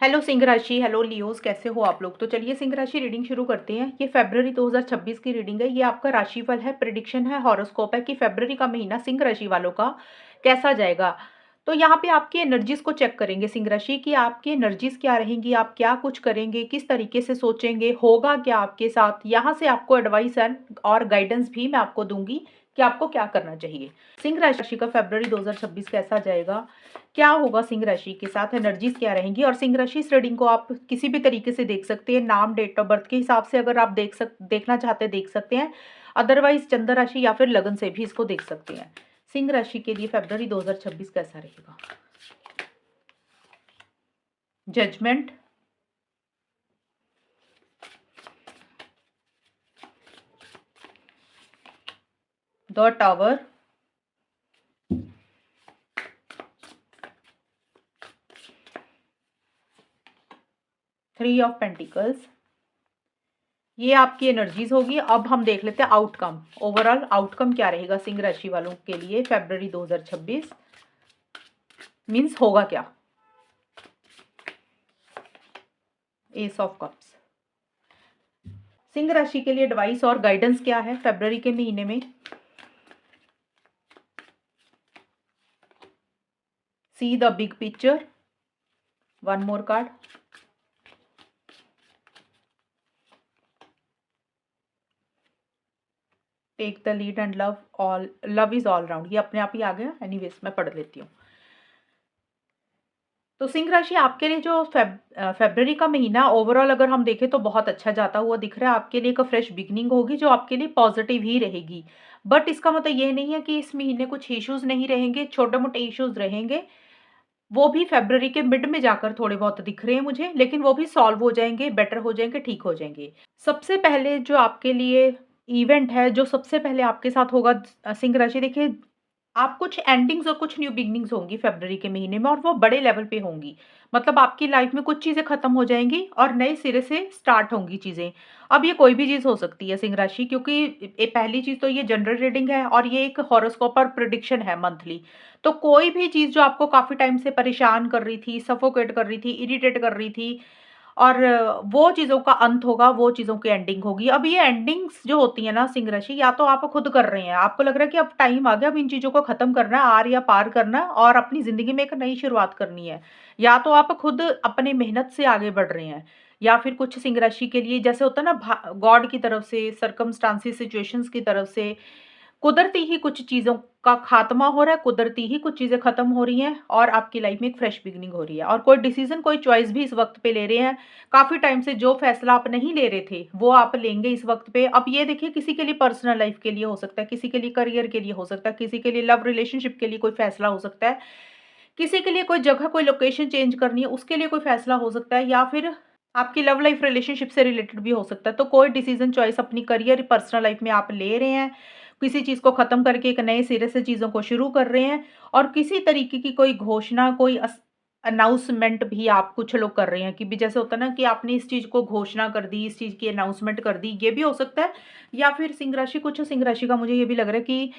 Hello Singh राशि, hello Leos, कैसे हो आप लोग? तो चलिए सिंह राशि रीडिंग शुरू करते हैं। ये फ़रवरी 2026 की रीडिंग है। ये आपका राशिफल है, प्रेडिक्शन है, हॉरोस्कोप है कि फ़रवरी का महीना सिंह राशि वालों का कैसा जाएगा। तो यहाँ पे आपकी एनर्जीज़ को चेक करेंगे सिंह राशि कि आपकी एनर्जीज़ क्या रहेंगी, आप क्या कुछ करेंगे, किस तरीके से सोचेंगे, होगा क्या आपके साथ। यहाँ से आपको एडवाइस एंड और गाइडेंस भी मैं आपको दूँगी कि आपको क्या करना चाहिए। सिंह राशि का फ़रवरी 2026 कैसा जाएगा? क्या होगा सिंह राशि के साथ, एनर्जीज क्या रहेंगी? और सिंह राशि इस रीडिंग को आप किसी भी तरीके से देख सकते हैं, नाम, डेट ऑफ बर्थ के हिसाब से अगर आप देखना चाहते हैं देख सकते हैं, अदरवाइज चंद्र राशि या फिर लगन से भी इसको देख सकते हैं। सिंह राशि के लिए फरवरी 2026 कैसा रहेगा? Judgment, the tower, 3 of pentacles. ये आपकी एनर्जीज होगी। अब हम देख लेते हैं आउटकम, ओवरऑल आउटकम क्या रहेगा सिंह राशि वालों के लिए फरवरी 2026 मीन्स होगा क्या? S of cups. सिंह राशि के लिए एडवाइस और गाइडेंस क्या है फरवरी के महीने में? See the big picture, one more card, take the lead and love is all round. ये अपने आप ही आ गया, एनीवेज मैं पढ़ लेती हूँ। तो सिंह राशि आपके लिए जो फरवरी का महीना ओवरऑल अगर हम देखें तो बहुत अच्छा जाता हुआ दिख रहा है। आपके लिए एक फ्रेश बिगनिंग होगी जो आपके लिए पॉजिटिव ही रहेगी। बट इसका मतलब ये नहीं है कि इस महीने कुछ इश्यूज नहीं रहेंगे, छोटे मोटे इश्यूज रहेंगे। वो भी फरवरी के मिड में जाकर थोड़े बहुत दिख रहे हैं मुझे, लेकिन वो भी सॉल्व हो जाएंगे, बेटर हो जाएंगे, ठीक हो जाएंगे। सबसे पहले जो आपके लिए इवेंट है, जो सबसे पहले आपके साथ होगा सिंह राशि, देखिए आप कुछ एंडिंग्स और कुछ न्यू बिगनिंग्स होंगी फरवरी के महीने में और वो बड़े लेवल पे होंगी। मतलब आपकी लाइफ में कुछ चीज़ें खत्म हो जाएँगी और नए सिरे से स्टार्ट होंगी चीज़ें। अब ये कोई भी चीज़ हो सकती है सिंह राशि, क्योंकि पहली चीज़ तो ये जनरल रीडिंग है और ये एक हॉरोस्कोप और प्रेडिक्शन है मंथली। तो कोई भी चीज़ जो आपको काफ़ी टाइम से परेशान कर रही थी, सफोकेट कर रही थी, इरिटेट कर रही थी और वो चीज़ों का अंत होगा, वो चीज़ों की एंडिंग होगी। अब ये एंडिंग्स जो होती है ना सिंह राशि, या तो आप खुद कर रहे हैं, आपको लग रहा है कि अब टाइम आ गया, अब इन चीज़ों को खत्म करना है, आर या पार करना है और अपनी ज़िंदगी में एक नई शुरुआत करनी है। या तो आप खुद अपनी मेहनत से आगे बढ़ रहे हैं, या फिर कुछ सिंह राशि के लिए जैसे होता है ना गॉड की तरफ से, सर्कमस्टांसेस, सिचुएशंस की तरफ से कुदरती ही कुछ चीज़ों का खात्मा हो रहा है, कुदरती ही कुछ चीज़ें खत्म हो रही हैं और आपकी लाइफ में एक फ्रेश बिगिनिंग हो रही है। और कोई डिसीज़न, कोई चॉइस भी इस वक़्त पे ले रहे हैं। काफ़ी टाइम से जो फैसला आप नहीं ले रहे थे, वो आप लेंगे इस वक़्त पे। अब ये देखिए, किसी के लिए पर्सनल लाइफ़ के लिए हो सकता है, किसी के लिए करियर के लिए हो सकता है, किसी के लिए लव रिलेशनशिप के लिए कोई फैसला हो सकता है, किसी के लिए कोई जगह, कोई लोकेशन चेंज करनी है, उसके लिए कोई फैसला हो सकता है, या फिर आपकी लव लाइफ रिलेशनशिप से रिलेटेड भी हो सकता है। तो कोई डिसीजन चॉइस अपनी करियर, पर्सनल लाइफ में आप ले रहे हैं। किसी चीज़ को ख़त्म करके एक नए सिरे से चीज़ों को शुरू कर रहे हैं और किसी तरीके की कोई घोषणा, कोई अनाउंसमेंट भी आप कुछ लोग कर रहे हैं कि भी जैसे होता है ना कि आपने इस चीज़ को घोषणा कर दी, इस चीज़ की अनाउंसमेंट कर दी, ये भी हो सकता है। या फिर सिंह राशि, कुछ सिंह राशि का मुझे ये भी लग रहा है कि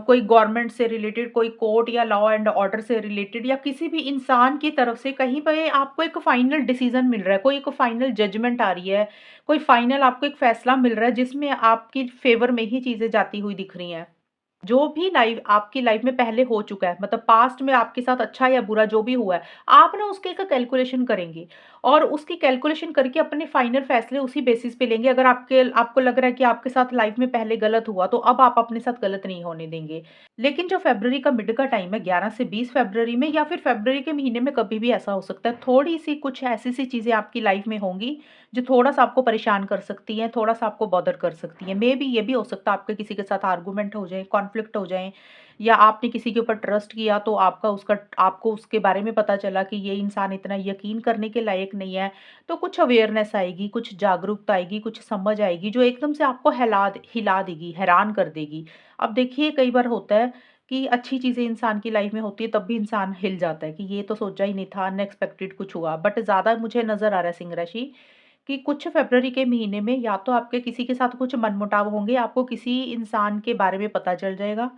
कोई गवर्नमेंट से रिलेटेड, कोई कोर्ट या लॉ एंड ऑर्डर से रिलेटेड, या किसी भी इंसान की तरफ से कहीं पे आपको एक फाइनल डिसीजन मिल रहा है, कोई एक फाइनल जजमेंट आ रही है, कोई फाइनल आपको एक फैसला मिल रहा है जिसमें आपकी फेवर में ही चीजें जाती हुई दिख रही हैं। जो भी आपकी लाइफ में पहले हो चुका है, मतलब पास्ट में आपके साथ अच्छा या बुरा जो भी हुआ है, आप ना उसके एक कैलकुलेशन करेंगे और उसकी कैलकुलेशन करके अपने फाइनल फैसले उसी बेसिस पे लेंगे। अगर आपको लग रहा है कि आपके साथ लाइफ में पहले गलत हुआ, तो अब आप अपने साथ गलत नहीं होने देंगे। लेकिन जो फरवरी का मिड का टाइम है, 11 से 20 फरवरी में या फिर फरवरी के महीने में कभी भी ऐसा हो सकता है, थोड़ी सी कुछ ऐसी सी चीजें आपकी लाइफ में होंगी जो थोड़ा-सा आपको परेशान कर सकती हैं, थोड़ा-सा आपको बॉदर कर सकती हैं। मेबी ये भी हो सकता है आपके किसी के साथ आर्गुमेंट हो जाए, कॉन्फ्लिक्ट हो जाए, या आपने किसी के ऊपर ट्रस्ट किया तो आपको उसके बारे में पता चला कि ये इंसान इतना यकीन करने के लायक नहीं है। तो कुछ अवेयरनेस आएगी, कुछ जागरूकता आएगी, कुछ समझ आएगी जो एकदम से आपको हिला देगी, हैरान कर देगी। अब देखिए, कई बार होता है कि अच्छी चीज़ें इंसान की लाइफ में होती है तब भी इंसान हिल जाता है कि ये तो सोचा ही नहीं था, अनएक्सपेक्टेड कुछ हुआ। बट ज़्यादा मुझे नज़र आ रहा है सिंह राशि कि कुछ फरवरी के महीने में या तो आपके किसी के साथ कुछ मनमुटाव होंगे, आपको किसी इंसान के बारे में पता चल जाएगा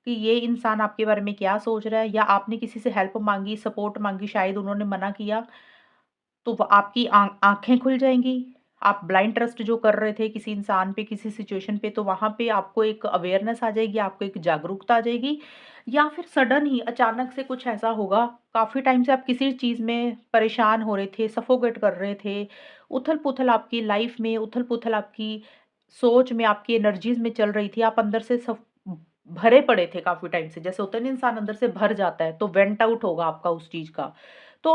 कि ये इंसान आपके बारे में क्या सोच रहा है, या आपने किसी से हेल्प माँगी, सपोर्ट माँगी, शायद उन्होंने मना किया। तो वो आपकी आँखें खुल जाएँगी। आप ब्लाइंड ट्रस्ट जो कर रहे थे किसी इंसान पे, किसी सिचुएशन पे, तो वहाँ पे आपको एक अवेयरनेस आ जाएगी, आपको एक जागरूकता आ जाएगी। या फिर सडन ही अचानक से कुछ ऐसा होगा, काफ़ी टाइम से आप किसी चीज़ में परेशान हो रहे थे, सफोकेट कर रहे थे, उथल-पुथल आपकी लाइफ़ में, उथल-पुथल आपकी सोच में, आपकी एनर्जीज़ में चल रही थी, आप अंदर से भरे पड़े थे काफ़ी टाइम से। जैसे होता है ना इंसान अंदर से भर जाता है, तो वेंट आउट होगा आपका उस चीज़ का। तो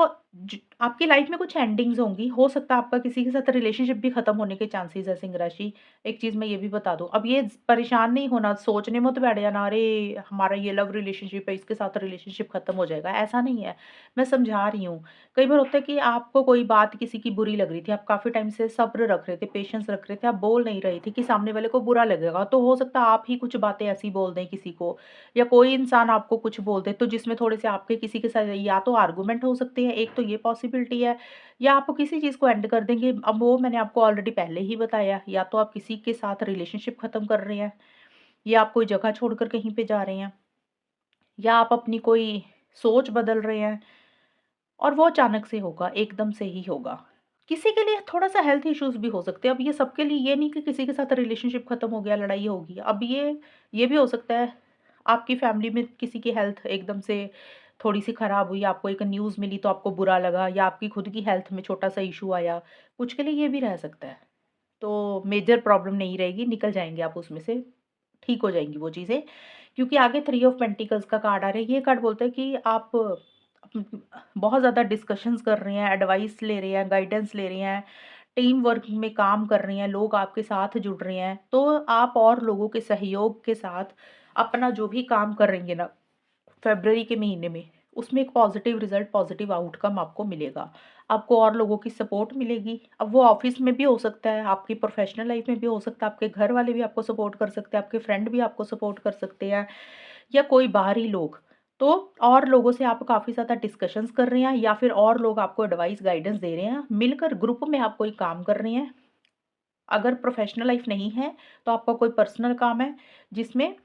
आपकी लाइफ में कुछ एंडिंग्स होंगी। हो सकता है आपका किसी के साथ रिलेशनशिप भी खत्म होने के चांसेस है सिंह राशि। एक चीज़ मैं ये भी बता दूँ। अब ये परेशान नहीं होना, सोचने मत बैठ जाना, अरे हमारा ये लव रिलेशनशिप है, इसके साथ रिलेशनशिप खत्म हो जाएगा, ऐसा नहीं है। मैं समझा रही हूँ। कई बार होता है कि आपको कोई बात किसी की बुरी लग रही थी, आप काफ़ी टाइम से सब्र रख रहे थे, पेशेंस रख रहे थे, आप बोल नहीं रहे थे कि सामने वाले को बुरा लगेगा। तो हो सकता है आप ही कुछ बातें ऐसी बोल दें किसी को, या कोई इंसान आपको कुछ बोल दे, तो जिसमें थोड़े से आपके किसी के साथ या तो आर्गुमेंट हो सकते हैं, एक तो ये पॉसिबिलिटी है, या आप किसी चीज़ को एंड कर देंगे। अब वो मैंने आपको ऑलरेडी पहले ही बताया, या तो आप किसी के साथ रिलेशनशिप खत्म कर रहे हैं, या आप कोई जगह छोड़कर कहीं पे जा रहे हैं, या आप अपनी कोई सोच बदल रहे हैं, और वो अचानक से होगा, एकदम से ही होगा। किसी के लिए थोड़ा-सा हेल्थ इश्यूज़ भी हो सकते हैं। अब ये सबके लिए ये नहीं कि किसी के साथ रिलेशनशिप खत्म हो गया, लड़ाई होगी। अब ये भी हो सकता है आपकी फैमिली में किसी की हेल्थ एकदम से थोड़ी-सी खराब हुई, आपको एक न्यूज़ मिली तो आपको बुरा लगा, या आपकी खुद की हेल्थ में छोटा-सा इश्यू आया। कुछ के लिए ये भी रह सकता है। तो मेजर प्रॉब्लम नहीं रहेगी, निकल जाएँगे आप उसमें से, ठीक हो जाएँगी वो चीज़ें। क्योंकि आगे थ्री ऑफ पेंटिकल्स का कार्ड आ रहा है। ये कार्ड बोलता है कि आप बहुत ज़्यादा डिस्कशंस कर रहे हैं, एडवाइस ले रहे हैं, गाइडेंस ले रहे हैं, टीम वर्क में काम कर रहे हैं, लोग आपके साथ जुड़ रहे हैं, तो आप और लोगों के सहयोग के साथ अपना जो भी काम करेंगे ना फ़रवरी के महीने में, उसमें एक पॉज़िटिव रिज़ल्ट, पॉज़िटिव आउटकम आपको मिलेगा। आपको और लोगों की सपोर्ट मिलेगी। अब वो ऑफ़िस में भी हो सकता है, आपकी प्रोफ़ेशनल लाइफ़ में भी हो सकता है, आपके घर वाले भी आपको सपोर्ट कर सकते हैं, आपके फ्रेंड भी आपको सपोर्ट कर सकते हैं, या कोई बाहरी लोग। तो और लोगों से आप काफ़ी ज़्यादा डिस्कशंस कर रहे हैं, या फिर और लोग आपको एडवाइस, गाइडेंस दे रहे हैं। मिलकर ग्रुप में आप कोई काम कर रहे हैं। अगर प्रोफ़ेशनल लाइफ़ नहीं है, तो आपका कोई पर्सनल काम है, जिसमें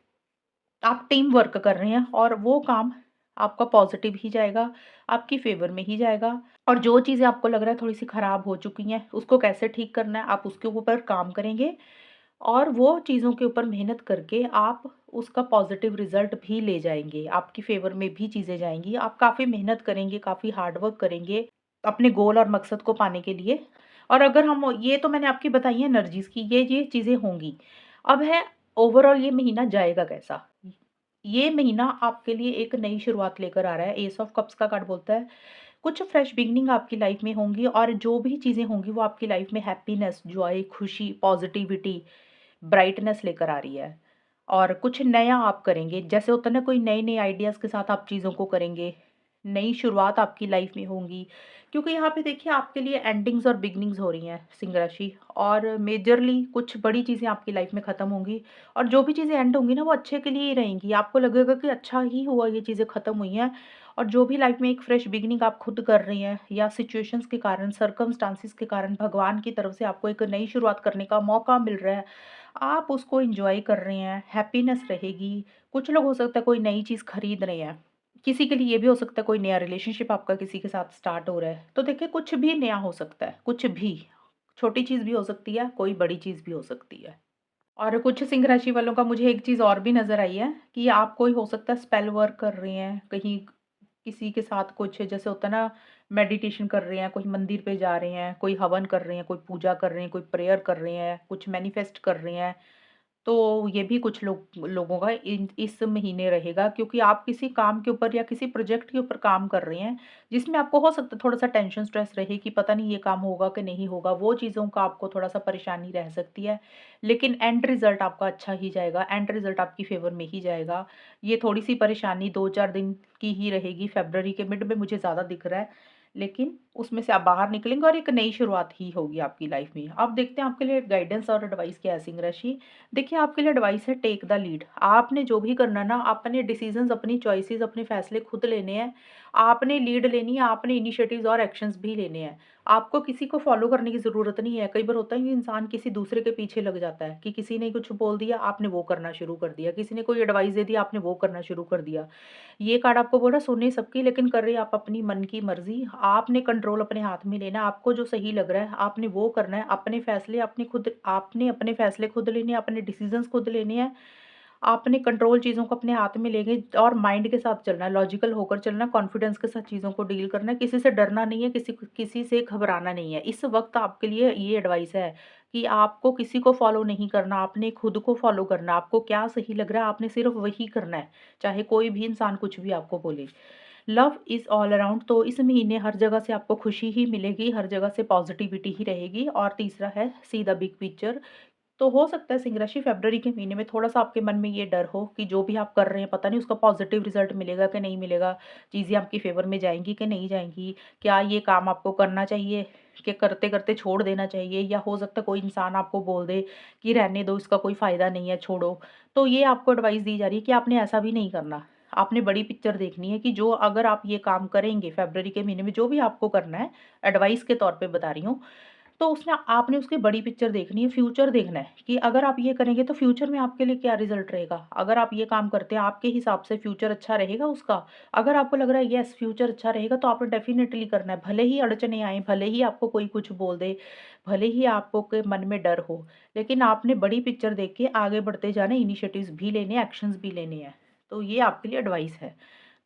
आप टीम वर्क कर रहे हैं, और वो काम आपका पॉज़िटिव ही जाएगा, आपकी फ़ेवर में ही जाएगा। और जो चीज़ें आपको लग रहा है थोड़ी-सी ख़राब हो चुकी हैं, उसको कैसे ठीक करना है, आप उसके ऊपर काम करेंगे, और वो चीज़ों के ऊपर मेहनत करके आप उसका पॉज़िटिव रिज़ल्ट भी ले जाएँगे, आपकी फ़ेवर में भी चीज़ें जाएँगी। आप काफ़ी मेहनत करेंगे, काफ़ी हार्ड वर्क करेंगे, अपने गोल और मकसद को पाने के लिए। और अगर हम ये तो मैंने आपकी बताई है एनर्जीज़ की, ये चीज़ें होंगी। अब है ओवरऑल ये महीना जाएगा कैसा? ये महीना आपके लिए एक नई शुरुआत लेकर आ रहा है। एस ऑफ कप्स का कार्ड बोलता है कुछ फ्रेश बिगिनिंग आपकी लाइफ में होंगी, और जो भी चीज़ें होंगी वो आपकी लाइफ में हैप्पीनेस, जॉय, खुशी, पॉजिटिविटी, ब्राइटनेस लेकर आ रही है। और कुछ नया आप करेंगे, जैसे होता है ना कोई नए-नए आइडियाज़ के साथ आप चीज़ों को करेंगे, नई शुरुआत आपकी लाइफ में होंगी। क्योंकि यहाँ पे देखिए आपके लिए एंडिंग्स और बिगिनिंग्स हो रही हैं सिंह राशि, और मेजरली कुछ बड़ी चीज़ें आपकी लाइफ में ख़त्म होंगी, और जो भी चीज़ें एंड होंगी ना वो अच्छे के लिए ही रहेंगी। आपको लगेगा कि अच्छा ही हुआ ये चीज़ें ख़त्म हुई हैं, और जो भी लाइफ में एक फ्रेश बिगिनिंग आप खुद कर रही हैं, या सिचुएशंस के कारण, सर्कमस्टांसेस के कारण भगवान की तरफ से आपको एक नई शुरुआत करने का मौका मिल रहा है, आप उसको एन्जॉय कर रहे हैं, हैप्पीनेस रहेगी। कुछ लोग हो सकता है कोई नई चीज़ खरीद रहे हैं, किसी के लिए ये भी हो सकता है कोई नया रिलेशनशिप आपका किसी के साथ स्टार्ट हो रहा है। तो देखिए कुछ भी नया हो सकता है, कुछ भी। छोटी चीज़ भी हो सकती है, कोई बड़ी चीज़ भी हो सकती है। और कुछ सिंह राशि वालों का मुझे एक चीज़ और भी नज़र आई है कि आप कोई हो सकता है स्पेल वर्क कर रहे हैं, कहीं किसी के साथ कुछ जैसे होता है ना मेडिटेशन कर रहे हैं, कोई मंदिर पे जा रहे हैं, कोई हवन कर रहे हैं, कोई पूजा कर रहे हैं, कोई प्रेयर कर रहे हैं, कुछ मैनिफेस्ट कर रहे हैं। तो ये भी कुछ लोगों का इन इस महीने रहेगा, क्योंकि आप किसी काम के ऊपर या किसी प्रोजेक्ट के ऊपर काम कर रहे हैं, जिसमें आपको हो सकता है थोड़ा-सा टेंशन, स्ट्रेस रहे कि पता नहीं ये काम होगा कि नहीं होगा, वो चीज़ों का आपको थोड़ा-सा परेशानी रह सकती है। लेकिन एंड रिज़ल्ट आपका अच्छा ही जाएगा, एंड रिज़ल्ट आपकी फ़ेवर में ही जाएगा। ये थोड़ी-सी परेशानी 2-4 दिन की ही रहेगी, फ़रवरी के मिड में मुझे ज़्यादा दिख रहा है, लेकिन उसमें से आप बाहर निकलेंगे और एक नई शुरुआत ही होगी आपकी लाइफ़ में। अब देखते हैं आपके लिए गाइडेंस और एडवाइस क्या है सिंह राशि। देखिए, आपके लिए एडवाइस है टेक द लीड। आपने जो भी करना है ना, अपने डिसीज़न्स, अपनी चॉइसेस, अपने फैसले खुद लेने हैं, आपने लीड लेनी है, आपने इनिशिएटिव्स और एक्शंस भी लेने हैं। आपको किसी को फ़ॉलो करने की ज़रूरत नहीं है। कई बार होता है कि इंसान किसी दूसरे के पीछे लग जाता है कि किसी ने कुछ बोल दिया, आपने वो करना शुरू कर दिया। किसी ने कोई एडवाइस दे दी, आपने वो करना शुरू कर दिया। ये कार्ड आपको बोल रहा है सुननी सबकी लेकिन कर रही आप अपनी मन की मर्ज़ी। आपने कंट्रोल अपने हाथ में लेना है, आपको जो सही लग रहा है आपने वो करना है। अपने फैसले आपने अपने फैसले खुद लेने हैं, अपने डिसीज़न्स खुद लेने हैं। आपने कंट्रोल चीज़ों को अपने हाथ में लेंगे और माइंड के साथ चलना है, लॉजिकल होकर चलना है, कॉन्फिडेंस के साथ चीज़ों को डील करना है, किसी से डरना नहीं है, किसी से घबराना नहीं है। इस वक़्त आपके लिए ये एडवाइस है कि आपको किसी को फ़ॉलो नहीं करना, आपने खुद को फ़ॉलो करना है। आपको क्या सही लग रहा है, आपने सिर्फ़ वही करना है, चाहे कोई भी इंसान कुछ भी आपको बोले। लव इज़ ऑल अराउंड, तो इस महीने हर जगह से आपको खुशी ही मिलेगी, हर जगह से पॉज़िटिविटी ही रहेगी। और तीसरा है सी द बिग पिक्चर। तो हो सकता है सिंह राशि फ़रवरी के महीने में थोड़ा-सा आपके मन में ये डर हो कि जो भी आप कर रहे हैं पता नहीं उसका पॉज़िटिव रिज़ल्ट मिलेगा कि नहीं मिलेगा, चीज़ें आपकी फ़ेवर में जाएँगी कि नहीं जाएँगी, क्या ये काम आपको करना चाहिए कि करते-करते छोड़ देना चाहिए, या हो सकता है कोई इंसान आपको बोल दे कि रहने दो इसका कोई फ़ायदा नहीं है, छोड़ो। तो ये आपको एडवाइस दी जा रही है कि आपने ऐसा भी नहीं करना। आपने बड़ी पिक्चर देखनी है कि जो अगर आप ये काम करेंगे फ़रवरी के महीने में जो भी आपको करना है, एडवाइस के तौर पे बता रही हूँ, तो उसमें आपने उसकी बड़ी पिक्चर देखनी है, फ्यूचर देखना है कि अगर आप ये करेंगे तो फ्यूचर में आपके लिए क्या रिज़ल्ट रहेगा। अगर आप ये काम करते हैं, आपके हिसाब से फ्यूचर अच्छा रहेगा उसका। अगर आपको लग रहा है येस फ्यूचर अच्छा रहेगा तो आपने डेफ़िनिटली करना है। भले ही अड़चनें आएँ, भले ही आपको कोई कुछ बोल दे, भले ही आपको के मन में डर हो, लेकिन आपने बड़ी पिक्चर देख के आगे बढ़ते जाना है, इनिशिएटिव्स भी लेने हैं, एक्शंस भी लेने हैं। तो ये आपके लिए एडवाइस है।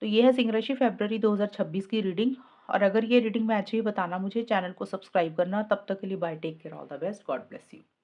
तो ये है सिंह राशि फ़रवरी 2026 की रीडिंग। और अगर ये रीडिंग में अच्छी है बताना मुझे, चैनल को सब्सक्राइब करना। तब तक के लिए bye, take care, all the best, God bless you.